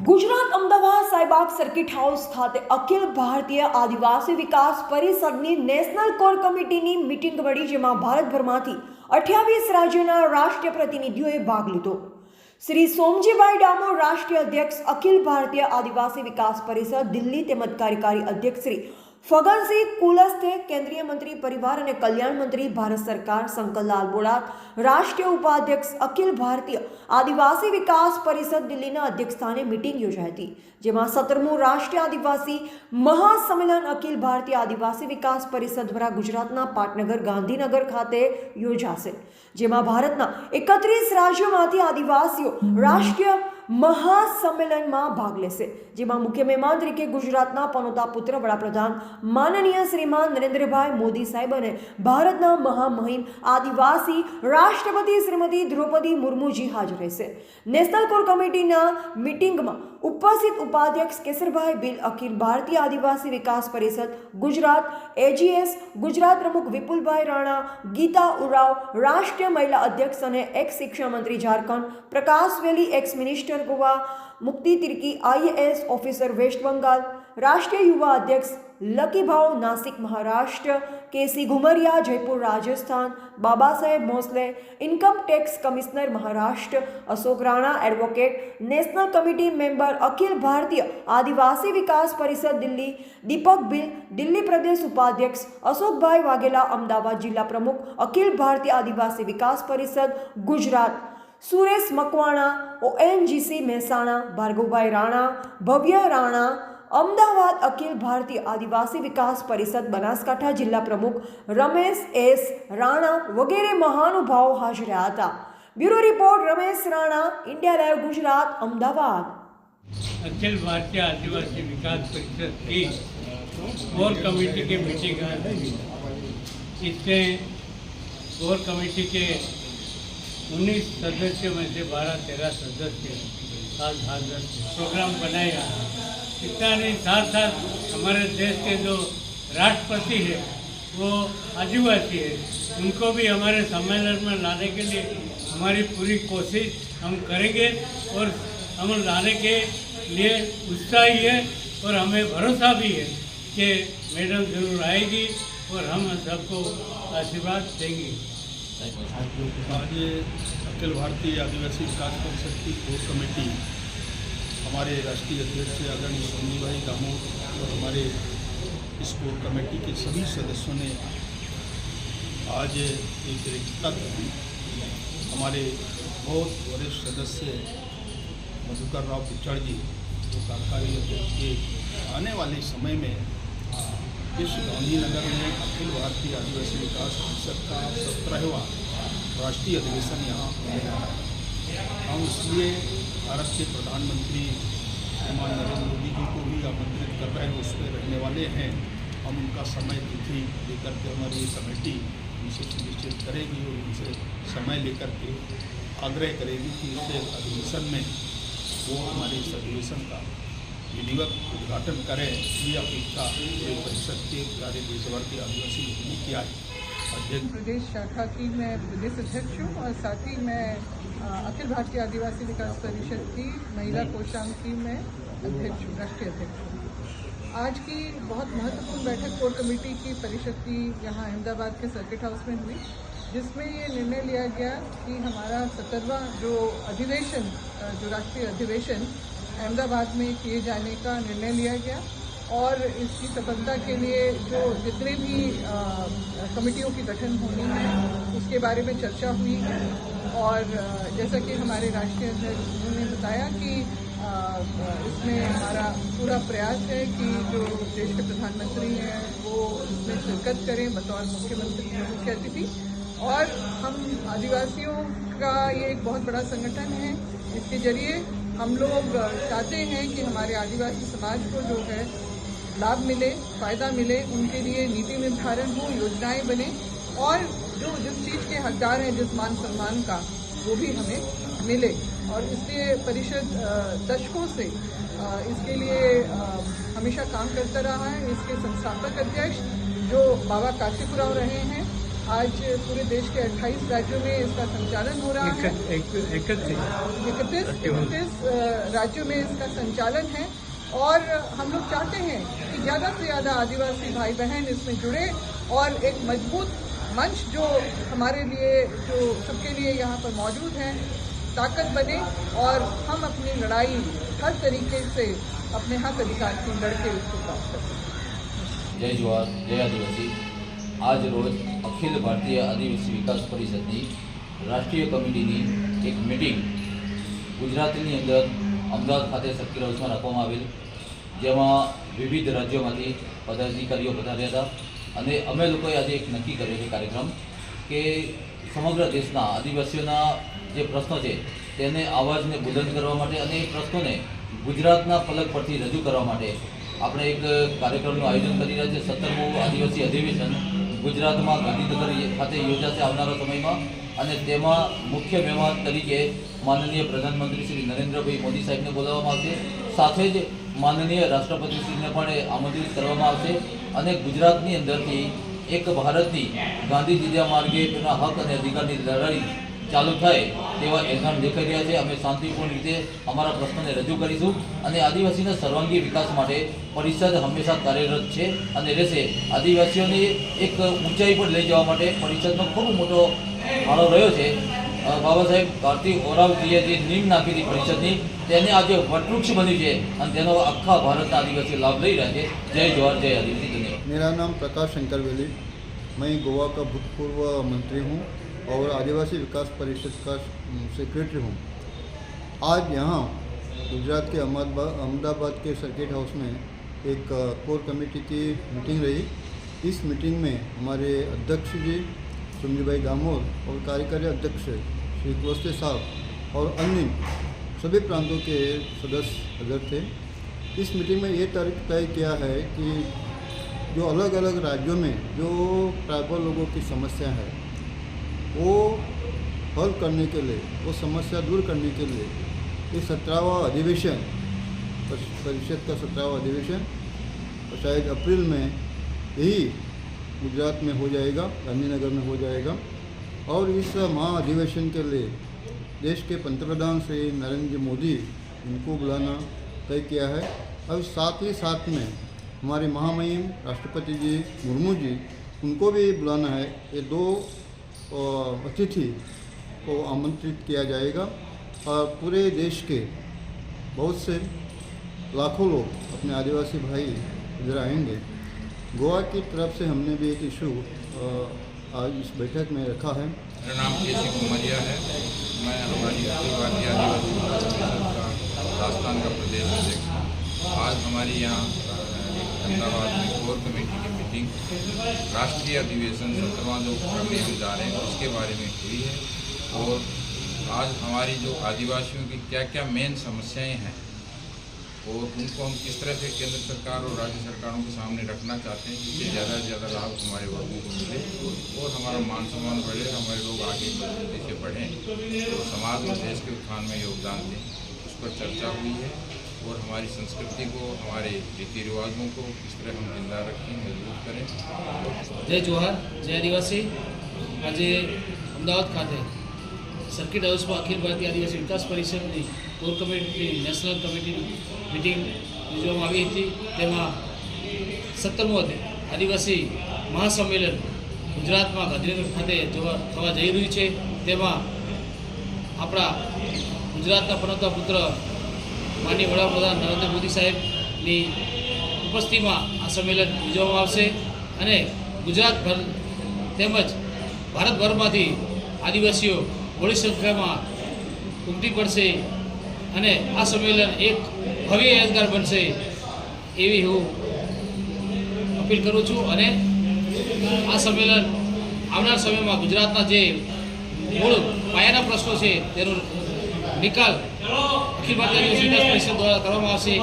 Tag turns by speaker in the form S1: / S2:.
S1: Gujarat Ahmedabad Saibaug circuit house ખાતે અખિલ ભારતીય આદિવાસી વિકાસ પરિષદની national core કમિટીની મીટિંગ મળી, જેમાં ભારતભરમાંથી 28 રાજ્યોના રાષ્ટ્રીય પ્રતિનિધિઓએ ભાગ લીધો। શ્રી સોમજીભાઈ ડામોર રાષ્ટ્રીય અધ્યક્ષ અખિલ ભારતીય આદિવાસી વિકાસ પરિષદ દિલ્હી તેમજ કાર્યકારી અધ્યક્ષ શ્રી ફગનસિંહ કુલસ્તે, કેન્દ્રીય મંત્રી પરિવાર અને કલ્યાણ મંત્રી ભારત સરકાર શંકરલાલ બોડાત, રાષ્ટ્રીય ઉપાધ્યક્ષ અખિલ ભારતીય આદિવાસી વિકાસ પરિષદ દિલ્હીના અધ્યક્ષસ્થાને મીટિંગ યોજાઈ હતી, જેમાં 17મું રાષ્ટ્રીય આદિવાસી મહાસંમેલન અખિલ ભારતીય આદિવાસી વિકાસ પરિષદ દ્વારા ગુજરાતના પાટનગર ગાંધીનગર ખાતે યોજાશે, જેમાં ભારતના 31 રાજ્યોમાંથી આદિવાસીઓ રાષ્ટ્રીય મહાસંમેલનમાં ભાગ લેશે, જેમાં મુખ્ય મહેમાન તરીકે ગુજરાતના પનોતા પુત્ર વડાપ્રધાન માનનીય શ્રીમાન નરેન્દ્રભાઈ મોદી સાહેબ અને ભારતના મહામહિમ આદિવાસી રાષ્ટ્રપતિ શ્રીમતી દ્રૌપદી મુર્મુજી હાજર રહેશે। નેશનલ કોર કમિટીના મીટિંગમાં ઉપસ્થિત ઉપાધ્યક્ષ કેસરભાઈ બિલ, અખિલ ભારતીય આદિવાસી વિકાસ પરિષદ ગુજરાત એજીએસ ગુજરાત પ્રમુખ વિપુલભાઈ રાણા, ગીતા ઉરાવ રાષ્ટ્રીય મહિલા અધ્યક્ષ અને એક્સ શિક્ષણ મંત્રી Jharkhand, Prakash Veli ex minister Goa, Mukti Tirkey IAS officer West Bengal, राष्ट्रीय युवा अध्यक्ष Lucky Bhav Nashik Maharashtra, K C Ghumaria Jaipur Rajasthan, Baba Saheb Bhosle income tax commissioner Maharashtra, Ashok Rana advocate, national committee member Akhil Bharatiya Adivasi Vikas Parishad Delhi, Deepak Bil Delhi प्रदेश उपाध्यक्ष, अशोक भाई वाघेला अमदावाद जिला प्रमुख अखिल भारतीय आदिवासी विकास परिषद गुजरात, सुरेश मकवाणा ONGC મહેસાણા, ભાર્ગવભાઈ રાણા, ભવ્ય રાણા અમદાવાદ, અખિલ ભારતીય આદિવાસી વિકાસ પરિષદ બનાસકાંઠા જિલ્લા પ્રમુખ રમેશ S રાણા વગેરે મહાનુભાવો હાજર રહ્યા હતા। Bureau report Ramesh Rana, India live Gujarat, Ahmedabad.
S2: Akhil Bharatiya Adivasi Vikas Parishad की कोर कमेटी की मीटिंग है। इसमें कोर कमेटी के 19 सदस्यों में से 12-13 सदस्य आज हाजिर प्रोग्राम बनाया। इतना नहीं, साथ साथ हमारे देश के जो राष्ट्रपति है वो आदिवासी है, उनको भी हमारे सम्मेलन में लाने के लिए हमारी पूरी कोशिश हम करेंगे और हम लाने के लिए उत्साही है और हमें भरोसा भी है कि मैडम जरूर आएगी और हम सबको आशीर्वाद देंगी।
S3: आज अखिल भारतीय आदिवासी विकास परिषद की कोर कमेटी हमारे राष्ट्रीय अध्यक्ष आदरणीय सोमजीभाई डामोर और हमारे इस कोर कमेटी के सभी सदस्यों ने आज एक रिक्ता हमारे बहुत वरिष्ठ सदस्य मधुकर राव पिचड़ जी, जो कार्यकारी अध्यक्ष के आने वाले समय में इस गांधीनगर में अखिल भारतीय आदिवासी विकास परिषद का 17वां राष्ट्रीय अधिवेशन यहाँ होने जा रहा है। हम इसलिए भारत के प्रधानमंत्री श्रीमान नरेंद्र मोदी जी को भी आमंत्रित कर रहे हैं, उसमें रहने वाले हैं। हम उनका समय तिथि लेकर के हमारी ये कमेटी उनसे सुनिश्चित करेगी और उनसे समय लेकर के आग्रह करेगी कि इस अधिवेशन में वो हमारे इस अधिवेशन का विधिवत उद्घाटन करें। ये अपेक्षा परिषद के कार्य देशभर के आदिवासी लोगों ने किया है।
S4: प्रदेश शाखा की मैं प्रदेश अध्यक्ष हूँ और साथ ही मैं अखिल भारतीय आदिवासी विकास परिषद की महिला कोषांग की मैं अध्यक्ष हूँ, राष्ट्रीय अध्यक्ष हूँ। आज की बहुत महत्वपूर्ण बैठक कोर कमेटी की परिषद की यहाँ अहमदाबाद के सर्किट हाउस में हुई, जिसमें ये निर्णय लिया गया कि हमारा 17वां जो अधिवेशन, जो राष्ट्रीय अधिवेशन अहमदाबाद में किए जाने का निर्णय लिया गया और इसकी सफलता के लिए जो जितने भी कमेटियों की गठन होनी है उसके बारे में चर्चा हुई है। और जैसा कि हमारे राष्ट्रीय अध्यक्ष ने बताया कि इसमें हमारा पूरा प्रयास है कि जो देश के प्रधानमंत्री हैं वो इसमें शिरकत करें बतौर मुख्य अतिथि। और हम आदिवासियों का ये एक बहुत बड़ा संगठन है, इसके जरिए हम लोग चाहते हैं कि हमारे आदिवासी समाज को जो है लाभ मिले, फ़ायदा मिले, उनके लिए नीति निर्धारण हो, योजनाएं बने और जो जिस चीज़ के हकदार हैं, जिस मान सम्मान का, वो भी हमें मिले। और इसलिए परिषद दशकों से इसके लिए हमेशा काम करता रहा है। इसके संस्थापक अध्यक्ष जो बाबा काशीपुराव रहे हैं आज पूरे देश के 28 राज्यों में इसका संचालन हो रहा है। 31 राज्यों में इसका संचालन है और हम लोग चाहते हैं कि ज़्यादा से ज़्यादा आदिवासी भाई बहन इसमें जुड़े और एक मजबूत मंच जो हमारे लिए, जो सबके लिए यहाँ पर मौजूद है, ताकत बने और हम अपनी लड़ाई हर तरीके से अपने हक अधिकार की लड़के उसको प्राप्त कर सकें।
S5: जय जोहार, जय आदिवासी। आज रोज अखिल भारतीय आदिवासी विकास परिषदની રાષ્ટ્રીય કમિટીની એક મીટિંગ ગુજરાતની અંદર અમદાવાદ ખાતે સર્કિટ હાઉસમાં રાખવામાં આવેલ, જેમાં વિવિધ રાજ્યોમાંથી પદાધિકારીઓ પધાર્યા હતા અને અમે લોકોએ આજે એક નક્કી કર્યો છે કાર્યક્રમ કે સમગ્ર દેશના આદિવાસીઓના જે પ્રશ્નો છે તેને આવાજને બુલંદ કરવા માટે અને એ પ્રશ્નોને ગુજરાતના ફલક પરથી રજૂ કરવા માટે આપણે એક કાર્યક્રમનું આયોજન કરી રહ્યા છે। 17મું આદિવાસી અધિવેશન ગુજરાતમાં ગાંધીનગર ખાતે યોજાશે આવનારા સમયમાં અને તેમાં મુખ્ય મહેમાન તરીકે માનનીય પ્રધાનમંત્રી શ્રી નરેન્દ્રભાઈ મોદી સાહેબને બોલાવવામાં આવશે, સાથે જ માનનીય રાષ્ટ્રપતિશ્રીને પણ આમંત્રિત કરવામાં આવશે અને ગુજરાતની અંદરથી એક ભારતની ગાંધીજીના માર્ગે તેના હક અને અધિકારની લડાઈ ચાલુ થાય તેવા એંધાણ દેખાઈ રહ્યા છે। અમે શાંતિપૂર્ણ રીતે અમારા પ્રશ્નોને રજૂ કરીશું અને આદિવાસીના સર્વાંગી વિકાસ માટે પરિષદ હંમેશા કાર્યરત છે અને રહેશે। આદિવાસીઓને એક ઊંચાઈ પર લઈ જવા માટે પરિષદનો ખૂબ મોટો ફાળો રહ્યો છે। બાબા સાહેબ ભારતી ઓરાવજીએ જે નીમ નાખી હતી પરિષદની, તેને આજે વટવૃક્ષ બન્યું છે અને તેનો આખા ભારતના આદિવાસી લાભ લઈ રહ્યા છે। જય જોહાર, જય આदिवासी। ધન્યવાદ।
S6: मेरा नाम प्रकाश शंकर वेली, मैं गोवा का भूतपूर्व मंत्री हूँ और आदिवासी विकास परिषद का सेक्रेटरी हूँ। आज यहाँ गुजरात के अहमदाबाद के सर्किट हाउस में एक कोर कमेटी की मीटिंग रही। इस मीटिंग में हमारे अध्यक्ष जी सुमजीभाई दामोर और कार्यकारी अध्यक्ष श्री कुलस्ते साहब और अन्य सभी प्रांतों के सदस्य हाजिर थे। इस मीटिंग में ये तय किया है कि जो अलग अलग राज्यों में जो ट्राइबल लोगों की समस्या है वो हल करने के लिए, वो समस्या दूर करने के लिए ये 17वां अधिवेशन, परिषद का 17वां अधिवेशन शायद अप्रैल में यही गुजरात में हो जाएगा, गांधीनगर में हो जाएगा। और इस महाअधिवेशन के लिए देश के पंतप्रधान श्री नरेंद्र मोदी इनको बुलाना तय किया है और साथ ही साथ में हमारे महामहिम राष्ट्रपति जी मुर्मू जी, उनको भी बुलाना है। ये 2 अतिथि को आमंत्रित किया जाएगा और पूरे देश के बहुत से लाखों लोग अपने आदिवासी भाई इधर आएंगे। गोवा की तरफ से हमने भी एक इशू आज इस बैठक में रखा है।
S7: मेरा नाम केसी कुमारिया है। मैं हमारी अखिल भारतीय आदिवासी विकास परिषद का राजस्थान का प्रदेश अध्यक्ष हूँ। आज हमारी यहाँ अहमदाबाद में कोर कमेटी की मीटिंग राष्ट्रीय अधिवेशन 17वां जो करने हम जा रहे हैं उसके बारे में हुई है और आज हमारी जो आदिवासियों की क्या क्या मेन समस्याएं हैं और उनको हम किस तरह से केंद्र सरकार और राज्य सरकारों के सामने रखना चाहते हैं जिससे ज़्यादा से ज़्यादा लाभ हमारे वर्गों को मिले और हमारा मान सम्मान बढ़े, हमारे लोग आगे मजबूती से बढ़ें और समाज और देश के उत्थान में योगदान दें, उस पर चर्चा हुई है। और हमारी संस्कृति को, हमारे रीति रिवाजों को किस तरह हम जिंदा रखें, मजबूत करें।
S8: जय जोहार, जय आदिवासी। आज अमदावाद खाते सर्किट हाउस में अखिल भारतीय आदिवासी विकास परिषद की core committee national committee meeting योजવામાં આવી હતી। તેમાં 17મું આદિવાસી મહાસંમેલન ગુજરાતમાં ગાંધીનગર ખાતે થવા જઈ રહ્યું છે। તેમાં આપણા ગુજરાતના પનોતા પુત્ર માનનીય વડાપ્રધાન નરેન્દ્ર મોદી સાહેબની ઉપસ્થિતિમાં આ સંમેલન યોજવામાં આવશે અને ગુજરાતભર તેમજ ભારતભરમાંથી આદિવાસીઓ બહોળી સંખ્યામાં ઉમટી પડશે અને આ સંમેલન એક ભવ્ય યાદગાર બનશે એવી હું અપીલ કરું છું અને આ સંમેલન આવનાર સમયમાં ગુજરાતના જે મૂળ પાયાના પ્રશ્નો છે તેનો નિકાલ અખિલ ભારતીય આદિવાસી વિકાસ પરિષદ દ્વારા કરવામાં આવશે।